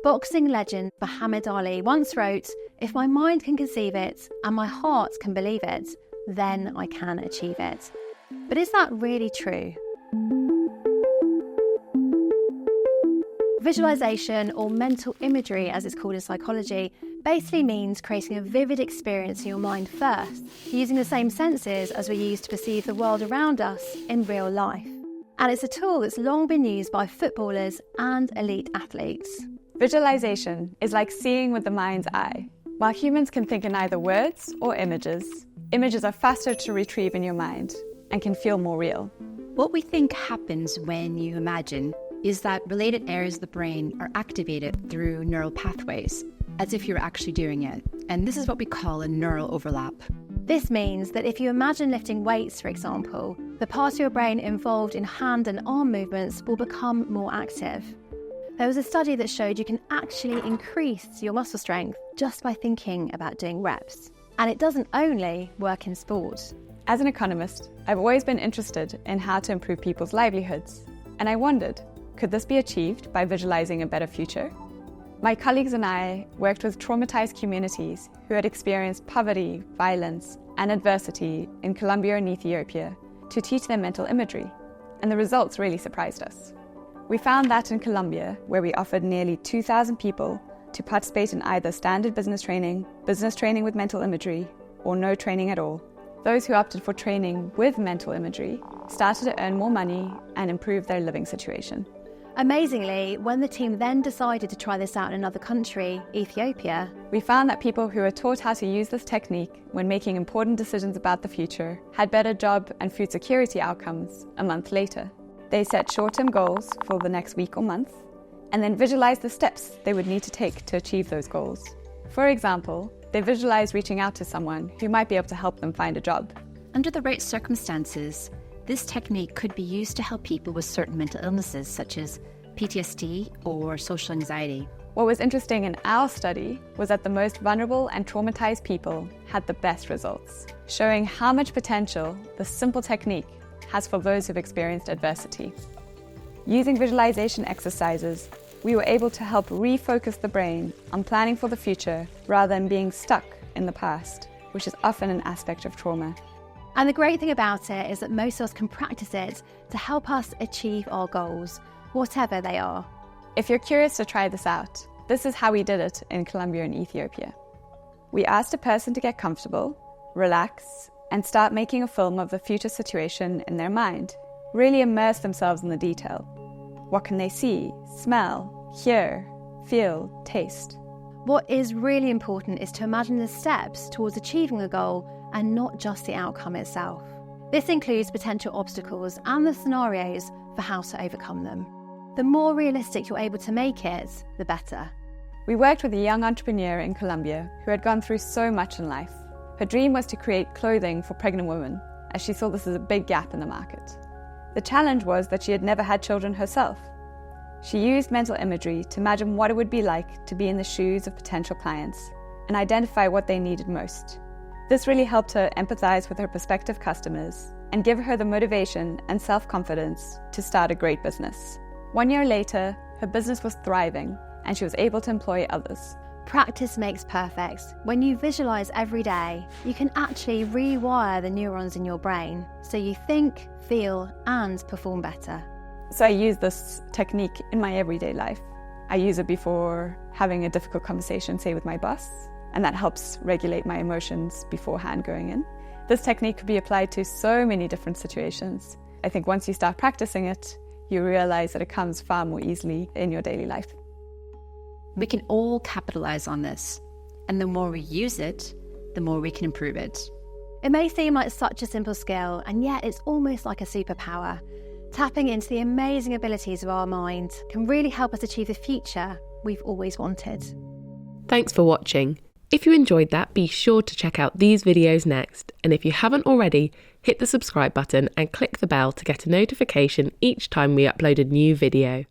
Boxing legend Muhammad Ali once wrote, "If my mind can conceive it and my heart can believe it, then I can achieve it." But is that really true? Visualization, or mental imagery as it's called in psychology, basically means creating a vivid experience in your mind first, using the same senses as we use to perceive the world around us in real life. And it's a tool that's long been used by footballers and elite athletes. Visualization is like seeing with the mind's eye. While humans can think in either words or images, images are faster to retrieve in your mind and can feel more real. What we think happens when you imagine is that related areas of the brain are activated through neural pathways, as if you're actually doing it. And this is what we call a neural overlap. This means that if you imagine lifting weights, for example, the part of your brain involved in hand and arm movements will become more active. There was a study that showed you can actually increase your muscle strength just by thinking about doing reps. And it doesn't only work in sport. As an economist, I've always been interested in how to improve people's livelihoods. And I wondered, could this be achieved by visualizing a better future? My colleagues and I worked with traumatized communities who had experienced poverty, violence, and adversity in Colombia and Ethiopia to teach them mental imagery. And the results really surprised us. We found that in Colombia, where we offered nearly 2,000 people to participate in either standard business training with mental imagery, or no training at all, those who opted for training with mental imagery started to earn more money and improve their living situation. Amazingly, when the team then decided to try this out in another country, Ethiopia, we found that people who were taught how to use this technique when making important decisions about the future had better job and food security outcomes a month later. They set short-term goals for the next week or month, and then visualized the steps they would need to take to achieve those goals. For example, they visualized reaching out to someone who might be able to help them find a job. Under the right circumstances, this technique could be used to help people with certain mental illnesses such as PTSD or social anxiety. What was interesting in our study was that the most vulnerable and traumatized people had the best results, showing how much potential the simple technique has for those who've experienced adversity. Using visualization exercises, we were able to help refocus the brain on planning for the future rather than being stuck in the past, which is often an aspect of trauma. And the great thing about it is that most of us can practice it to help us achieve our goals, whatever they are. If you're curious to try this out, this is how we did it in Colombia and Ethiopia. We asked a person to get comfortable, relax, and start making a film of the future situation in their mind. Really immerse themselves in the detail. What can they see, smell, hear, feel, taste? What is really important is to imagine the steps towards achieving the goal and not just the outcome itself. This includes potential obstacles and the scenarios for how to overcome them. The more realistic you're able to make it, the better. We worked with a young entrepreneur in Colombia who had gone through so much in life. Her dream was to create clothing for pregnant women, as she saw this as a big gap in the market. The challenge was that she had never had children herself. She used mental imagery to imagine what it would be like to be in the shoes of potential clients and identify what they needed most. This really helped her empathize with her prospective customers and give her the motivation and self-confidence to start a great business. 1 year later, her business was thriving and she was able to employ others. Practice makes perfect. When you visualize every day, you can actually rewire the neurons in your brain so you think, feel, and perform better. So I use this technique in my everyday life. I use it before having a difficult conversation, say with my boss, and that helps regulate my emotions beforehand going in. This technique could be applied to so many different situations. I think once you start practicing it, you realize that it comes far more easily in your daily life. We can all capitalize on this, and the more we use it, the more we can improve it. It may seem like such a simple skill, and yet it's almost like a superpower. Tapping into the amazing abilities of our mind can really help us achieve the future we've always wanted. Thanks for watching. If you enjoyed that, be sure to check out these videos next. And if you haven't already, hit the subscribe button and click the bell to get a notification each time we upload a new video.